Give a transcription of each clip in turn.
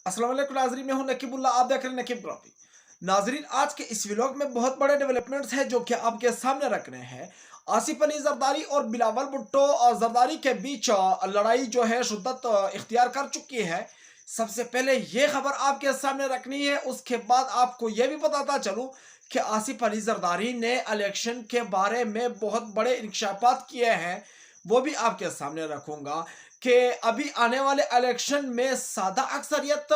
अस्सलाम वालेकुम नाजरीन, मैं हूं नकीबुल्ला। आप देख रहे हैं नकीब ट्रॉफी। नाजरीन, आज के इस व्लॉग में बहुत बड़े डेवलपमेंट्स हैं जो कि आपके सामने रखने हैं। आसिफ अली जरदारी और बिलावल भुट्टो और जरदारी के बीच लड़ाई जो है शिद्दत इख्तियार कर चुकी है। सबसे पहले ये खबर आपके सामने रखनी है, उसके बाद आपको यह भी बताता चलूं कि आसिफ अली जरदारी ने इलेक्शन के बारे में बहुत बड़े इंकशाफात किए हैं। वो भी आपके सामने रखूंगा कि अभी आने वाले इलेक्शन में सादा अक्सरियत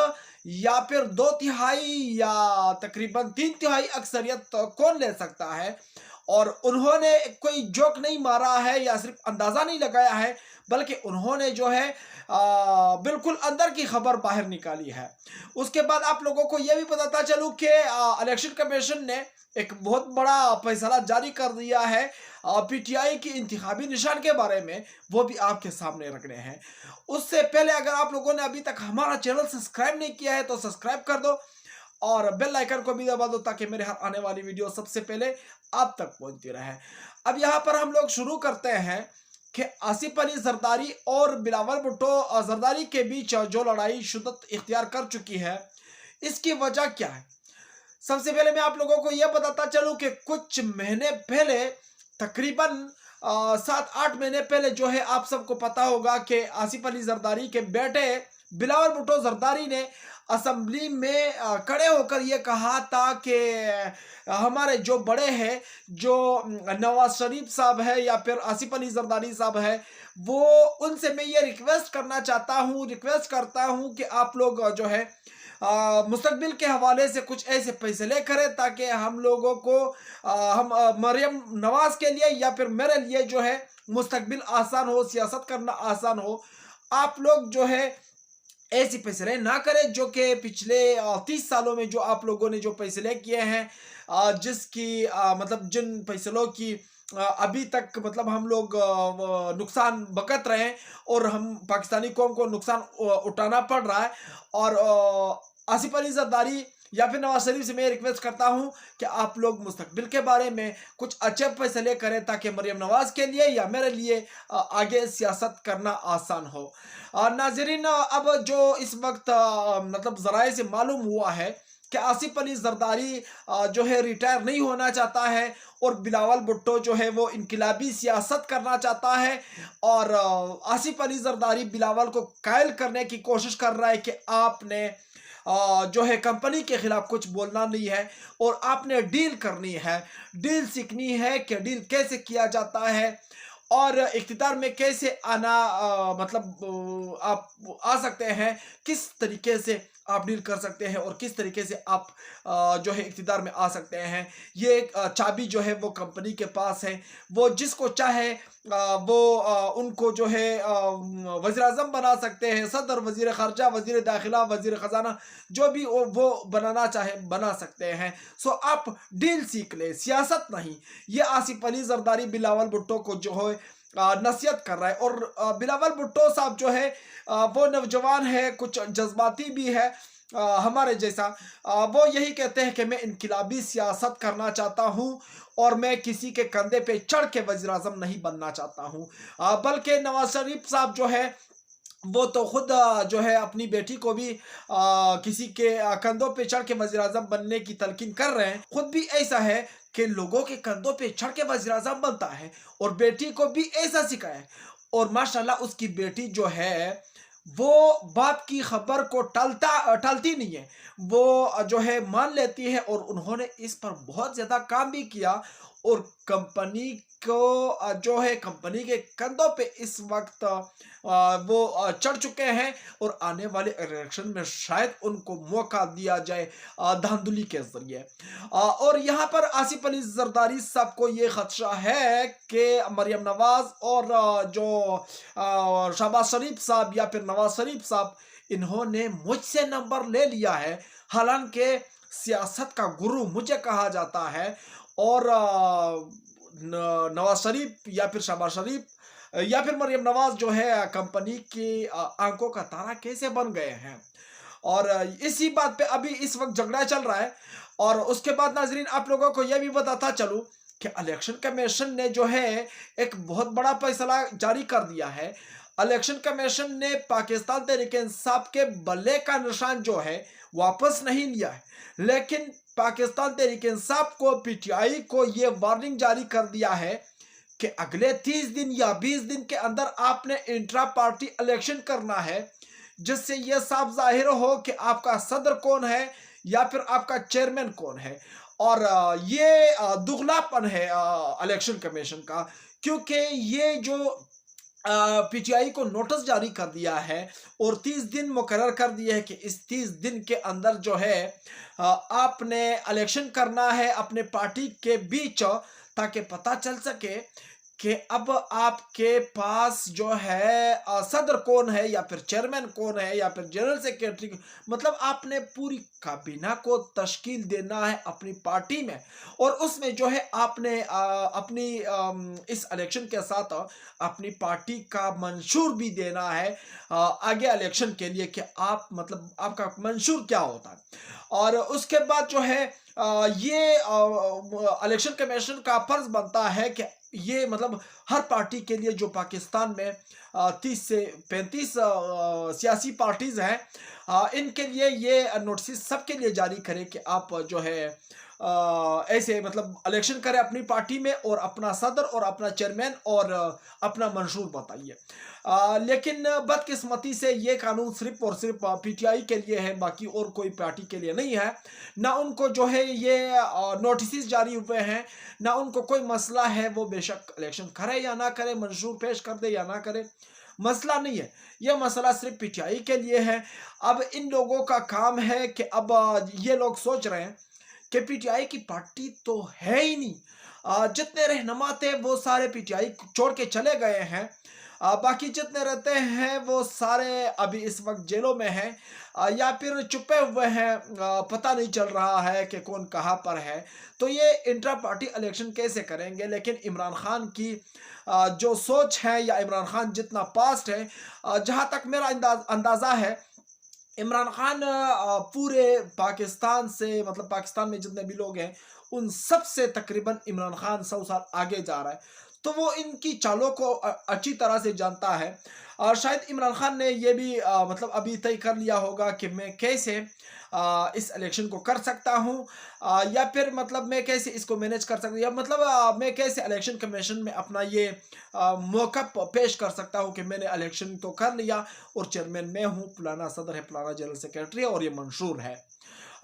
या फिर 2/3 या तकरीबन 3/3 अक्सरियत कौन ले सकता है। और उन्होंने कोई जोक नहीं मारा है या सिर्फ अंदाजा नहीं लगाया है, बल्कि उन्होंने जो है बिल्कुल अंदर की खबर बाहर निकाली है। उसके बाद आप लोगों को यह भी बताता चलूं कि इलेक्शन कमीशन ने एक बहुत बड़ा फैसला जारी कर दिया है पीटीआई की इंतखाबी निशान के बारे में। वो भी आपके सामने रखने हैं। उससे पहले अगर आप लोगों ने अभी तक हमारा चैनल सब्सक्राइब नहीं किया है तो सब्सक्राइब कर दो और बेल आइकन को भी दबा दो ताकि मेरे हर आने वाली वीडियो सबसे पहले आप तक पहुंचती रहे। अब यहाँ पर हम लोग शुरू करते हैं कि आसिफ अली जरदारी और बिलावल भुट्टो जरदारी के बीच जो लड़ाई शिद्दत इख्तियार कर चुकी है, इसकी वजह क्या है। सबसे पहले मैं आप लोगों को यह बताता चलूं कि कुछ महीने पहले, तकरीबन 7-8 महीने पहले जो है, आप सबको पता होगा कि आसिफ अली जरदारी के बेटे बिलावल भुट्टो जरदारी ने असेंबली में खड़े होकर यह कहा था कि हमारे जो बड़े हैं, जो नवाज शरीफ साहब है या फिर आसिफ अली जरदारी साहब है, वो उनसे मैं ये रिक्वेस्ट करता हूं कि आप लोग जो है मुस्तकबिल के हवाले से कुछ ऐसे फैसले करें ताकि हम लोगों को मरियम नवाज के लिए या फिर मेरे लिए जो है मुस्तकबिल आसान हो, सियासत करना आसान हो। आप लोग जो है ऐसे फैसले ना करें जो कि पिछले 30 सालों में जो आप लोगों ने जो फैसले किए हैं, जिसकी मतलब जिन फैसलों की अभी तक मतलब हम लोग नुकसान भुगत रहे हैं और हम पाकिस्तानी कौम को नुकसान उठाना पड़ रहा है। और आसिफ अली जरदारी या फिर नवाज शरीफ से मैं रिक्वेस्ट करता हूं कि आप लोग मुस्तकबिल के बारे में कुछ अच्छे फैसले करें ताकि मरियम नवाज के लिए या मेरे लिए आगे सियासत करना आसान हो। नाजरीन, अब जो इस वक्त मतलब जराए से मालूम हुआ है कि आसिफ अली जरदारी जो है रिटायर नहीं होना चाहता है और बिलावल भुट्टो जो है वो इनकलाबी सियासत करना चाहता है। और आसिफ अली जरदारी बिलावल को कायल करने की कोशिश कर रहा है कि आपने जो है कंपनी के खिलाफ कुछ बोलना नहीं है और आपने डील करनी है, डील सीखनी है कि डील कैसे किया जाता है और इख्तिदार में कैसे आना मतलब आप आ सकते हैं, किस तरीके से आप डील कर सकते हैं और किस तरीके से आप जो है इख्तिदार में आ सकते हैं। ये एक चाबी जो है वो कंपनी के पास है। वो जिसको चाहे वो उनको जो है वज़ीर आज़म बना सकते हैं, सदर, वज़ीर ख़ारजा, वज़ीर दाखिला, वज़ीर ख़जाना, जो भी वो बनाना चाहे बना सकते हैं। सो आप डील सीख लें, सियासत नहीं। ये आसिफ अली जरदारी बिलावल भुट्टो को जो है नसीहत कर रहा है। और बिलावल भुट्टो साहब जो है वो नौजवान है, कुछ जज्बाती भी है हमारे जैसा। वो यही कहते हैं कि मैं इनकलाबी सियासत करना चाहता हूं और मैं किसी के कंधे पे चढ़ के वज़ीर आज़म नहीं बनना चाहता हूं। बल्कि नवाज शरीफ साहब जो है वो तो खुद जो है अपनी बेटी को भी किसी के कंधों पे चढ़ के वज़ीर आज़म बनने की तलकीन कर रहे हैं। खुद भी ऐसा है कि लोगों के कंधों पे चढ़ के वज़ीर आज़म बनता है और बेटी को भी ऐसा सिखाया है। और माशाल्लाह उसकी बेटी जो है वो बाप की खबर को टालती नहीं है, वो जो है मान लेती है। और उन्होंने इस पर बहुत ज़्यादा काम भी किया और कंपनी को जो है कंपनी के कंधों पे इस वक्त वो चढ़ चुके हैं और आने वाले इलेक्शन में शायद उनको मौका दिया जाए धांधली के जरिए। और यहाँ पर आसिफ अली जरदारी साहब को ये खदशा है कि मरियम नवाज और जो शहबाज शरीफ साहब या फिर नवाज शरीफ साहब, इन्होंने मुझसे नंबर ले लिया है। हालांकि सियासत का गुरु मुझे कहा जाता है और नवाज शरीफ या फिर शहबाज शरीफ या फिर मरियम नवाज जो है कंपनी की आंखों का तारा कैसे बन गए हैं। और इसी बात पे अभी इस वक्त झगड़ा चल रहा है। और उसके बाद नाजरीन, आप लोगों को यह भी बताता चलूं कि इलेक्शन कमीशन ने जो है एक बहुत बड़ा फैसला जारी कर दिया है। इलेक्शन कमीशन ने पाकिस्तान तहरीक इंसाफ के बल्ले का निशान जो है वापस नहीं लिया है, लेकिन पाकिस्तान तहरीक इंसाफ को, पीटीआई को ये वार्निंग जारी कर दिया है कि अगले 30 दिन या 20 दिन के अंदर आपने इंट्रा पार्टी इलेक्शन करना है, जिससे यह साफ जाहिर हो कि आपका सदर कौन है या फिर आपका चेयरमैन कौन है। और ये दुगलापन है इलेक्शन कमीशन का, क्योंकि ये जो पीटीआई को नोटिस जारी कर दिया है और 30 दिन मुकर्रर कर दिए है कि इस 30 दिन के अंदर जो है आपने इलेक्शन करना है अपने पार्टी के बीच, ताकि पता चल सके कि अब आपके पास जो है सदर कौन है या फिर चेयरमैन कौन है या फिर जनरल सेक्रेटरी, मतलब आपने पूरी काबीना को तश्कील देना है अपनी पार्टी में। और उसमें जो है आपने अपनी इस इलेक्शन के साथ अपनी पार्टी का मंशूर भी देना है आगे इलेक्शन के लिए कि आप, मतलब आपका मंशूर क्या होता है। और उसके बाद जो है ये इलेक्शन कमीशन का फर्ज बनता है कि ये, मतलब हर पार्टी के लिए जो पाकिस्तान में 30 से 35 सियासी पार्टीज हैं, इनके लिए ये नोटिस सबके लिए जारी करे कि आप जो है ऐसे, मतलब इलेक्शन करें अपनी पार्टी में और अपना सदर और अपना चेयरमैन और अपना मंशूर बताइए। लेकिन बदकिस्मती से ये कानून सिर्फ और सिर्फ पीटीआई के लिए है, बाकी और कोई पार्टी के लिए नहीं है। ना उनको जो है ये नोटिस जारी हुए हैं, ना उनको कोई मसला है वो बेशक इलेक्शन करे या ना करे, मंशूर पेश कर दे या ना करे, मसला नहीं है। यह मसला सिर्फ पीटीआई के लिए है। अब इन लोगों का काम है कि अब ये लोग सोच रहे हैं कि पीटीआई की पार्टी तो है ही नहीं, जितने रहनुमा थे वो सारे पीटीआई छोड़ के चले गए हैं, बाकी जितने रहते हैं वो सारे अभी इस वक्त जेलों में हैं या फिर छुपे हुए हैं, पता नहीं चल रहा है कि कौन कहाँ पर है। तो ये इंट्रा पार्टी इलेक्शन कैसे करेंगे। लेकिन इमरान खान की जो सोच है या इमरान खान जितना पास्ट है, जहाँ तक मेरा अंदाज़ा है, इमरान खान पूरे पाकिस्तान से, मतलब पाकिस्तान में जितने भी लोग हैं उन सब से तकरीबन इमरान खान 100 साल आगे जा रहा है। तो वो इनकी चालों को अच्छी तरह से जानता है। और शायद इमरान खान ने ये भी मतलब अभी तय कर लिया होगा कि मैं कैसे इस इलेक्शन को कर सकता हूँ, या फिर मतलब मैं कैसे इसको मैनेज कर सकता हूँ, या मतलब मैं कैसे इलेक्शन कमीशन में अपना ये मौका पेश कर सकता हूँ कि मैंने इलेक्शन तो कर लिया और चेयरमैन मैं हूँ, फलाना सदर है, फलाना जनरल सेक्रेटरी है और ये मंशूर है।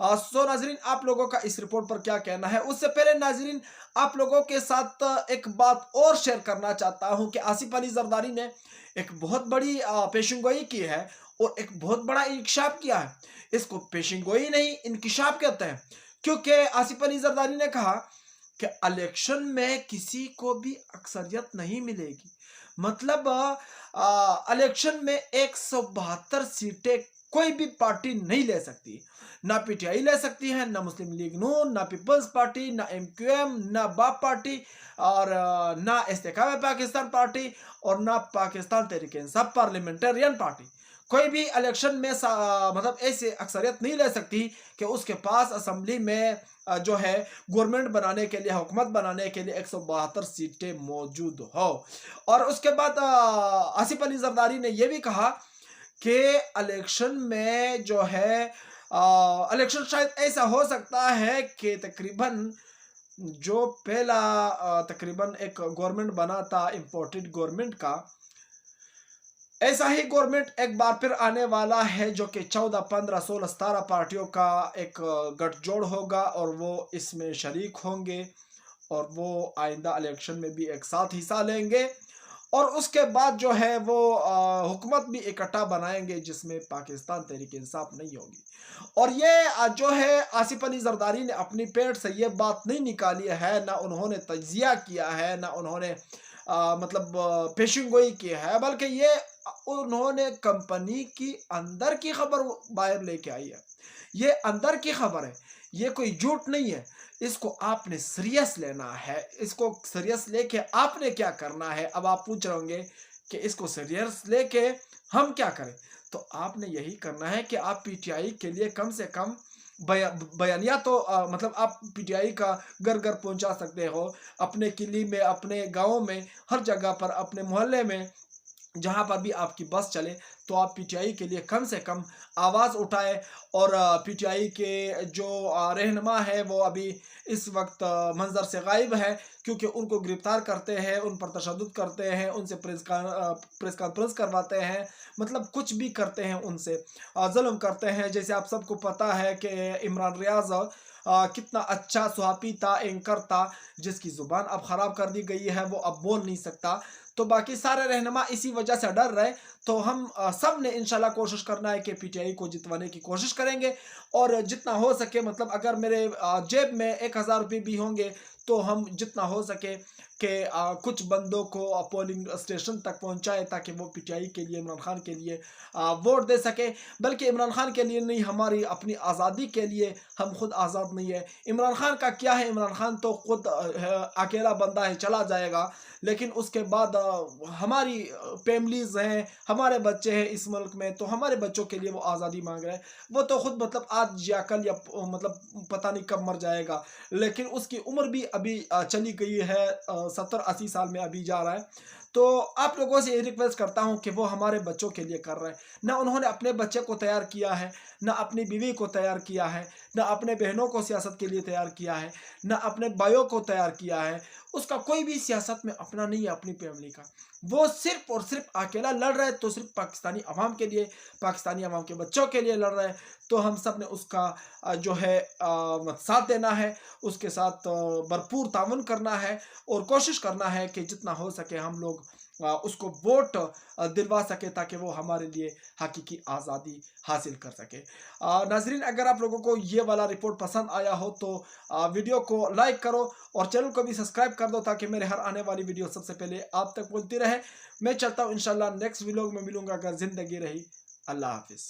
सो नाजरीन, आप लोगों का इस रिपोर्ट पर क्या कहना है। उससे पहले नाजरीन, आप लोगों के साथ एक बात और शेयर करना चाहता हूं कि आसिफ अली जरदारी ने एक बहुत बड़ी पेशेंगोई की है और एक बहुत बड़ा इंकशाफ किया है। इसको पेशेंगोई नहीं, इंकशाफ कहते हैं, क्योंकि आसिफ अली जरदारी ने कहा कि इलेक्शन में किसी को भी अक्सरियत नहीं मिलेगी। मतलब इलेक्शन में 172 सीटें कोई भी पार्टी नहीं ले सकती। ना पीटीआई ले सकती है, ना मुस्लिम लीग नून, ना पीपल्स पार्टी, ना एमक्यूएम, ना बाप पार्टी, और ना इस्तेकाम पाकिस्तान पार्टी, और ना पाकिस्तान तहरीक इंसाफ पार्लियामेंटेरियन पार्टी। कोई भी इलेक्शन में मतलब ऐसे अक्सरियत नहीं ले सकती कि उसके पास असेंबली में जो है गवर्नमेंट बनाने के लिए, हुकूमत बनाने के लिए 172 सीटें मौजूद हो। और उसके बाद आसिफ अली जरदारी ने यह भी कहा कि इलेक्शन में जो है इलेक्शन शायद ऐसा हो सकता है कि तकरीबन जो पहला तकरीबन एक गवर्नमेंट बना था इम्पोर्टेड गवर्नमेंट का, ऐसा ही गवर्नमेंट एक बार फिर आने वाला है, जो कि 14, 15, 16, 17 पार्टियों का एक गठजोड़ होगा और वो इसमें शरीक होंगे और वो आइंदा इलेक्शन में भी एक साथ हिस्सा लेंगे। और उसके बाद जो है वो हुकूमत भी इकट्ठा बनाएंगे जिसमें पाकिस्तान तहरीक इंसाफ नहीं होगी। और ये जो है आसिफ अली जरदारी ने अपनी पेट से ये बात नहीं निकाली है, ना उन्होंने तजिया किया है, ना उन्होंने मतलब पेशेंगोई की है, बल्कि ये उन्होंने कंपनी की अंदर की खबर बाहर लेके आई है। ये अंदर की खबर है, ये कोई झूठ नहीं है। इसको आपने सीरियस लेना है, इसको सीरियस लेके आपने क्या करना है। अब आप पूछ रहे होंगे कि इसको सीरियस लेके हम क्या करें, तो आपने यही करना है कि आप पीटीआई के लिए कम से कम बयानिया तो मतलब आप पीटीआई का घर घर पहुंचा सकते हो, अपने किली में, अपने गाँव में, हर जगह पर, अपने मोहल्ले में जहाँ पर भी आपकी बस चले तो आप पीटीआई के लिए कम से कम आवाज़ उठाएं। और पीटीआई के जो रहनुमा है वो अभी इस वक्त मंजर से गायब है, क्योंकि उनको गिरफ्तार करते हैं, उन पर तशद्दुद करते हैं, उनसे प्रेस कॉन्फ्रेंस करवाते हैं, मतलब कुछ भी करते हैं, उनसे जुल्म करते हैं। जैसे आप सबको पता है कि इमरान रियाज कितना अच्छा सुहापी था, एंकर था, जिसकी ज़ुबान अब ख़राब कर दी गई है, वो अब बोल नहीं सकता। तो बाकी सारे रहनुमा इसी वजह से डर रहे। तो हम सब ने इंशाल्लाह कोशिश करना है कि पीटीआई को जितवाने की कोशिश करेंगे। और जितना हो सके, मतलब अगर मेरे जेब में 1000 रुपये भी होंगे तो हम जितना हो सके कि कुछ बंदों को पोलिंग स्टेशन तक पहुंचाए, ताकि वो पीटीआई के लिए, इमरान खान के लिए वोट दे सके। बल्कि इमरान खान के लिए नहीं, हमारी अपनी आज़ादी के लिए। हम खुद आज़ाद नहीं है। इमरान खान का क्या है, इमरान खान तो खुद अकेला बंदा है, चला जाएगा। लेकिन उसके बाद हमारी फैमिलीज़ हैं, हमारे बच्चे हैं इस मुल्क में, तो हमारे बच्चों के लिए वो आज़ादी मांग रहे हैं। वो तो खुद मतलब आज या कल या मतलब पता नहीं कब मर जाएगा। लेकिन उसकी उम्र भी अभी चली गई है, 70-80 साल में अभी जा रहा है। तो आप लोगों से ये रिक्वेस्ट करता हूँ कि वो हमारे बच्चों के लिए कर रहे हैं। ना उन्होंने अपने बच्चे को तैयार किया है, ना अपनी बीवी को तैयार किया है, ना अपने बहनों को सियासत के लिए तैयार किया है, ना अपने भाइयों को तैयार किया है। उसका कोई भी सियासत में अपना नहीं है, अपनी फैमिली का। वो सिर्फ और सिर्फ अकेला लड़ रहा है, तो सिर्फ पाकिस्तानी अवाम के लिए, पाकिस्तानी अवाम के बच्चों के लिए लड़ रहा है। तो हम सब ने उसका जो है साथ देना है, उसके साथ भरपूर ताउन करना है, और कोशिश करना है कि जितना हो सके हम लोग उसको वोट दिलवा सके, ताकि वो हमारे लिए हकीकी आज़ादी हासिल कर सके। नाजरीन, अगर आप लोगों को ये वाला रिपोर्ट पसंद आया हो तो वीडियो को लाइक करो और चैनल को भी सब्सक्राइब कर दो, ताकि मेरे हर आने वाली वीडियो सबसे पहले आप तक पहुंचती रहे। मैं चलता हूँ, इंशाल्लाह नेक्स्ट व्लॉग में मिलूंगा, अगर ज़िंदगी रही। अल्लाह हाफिज़।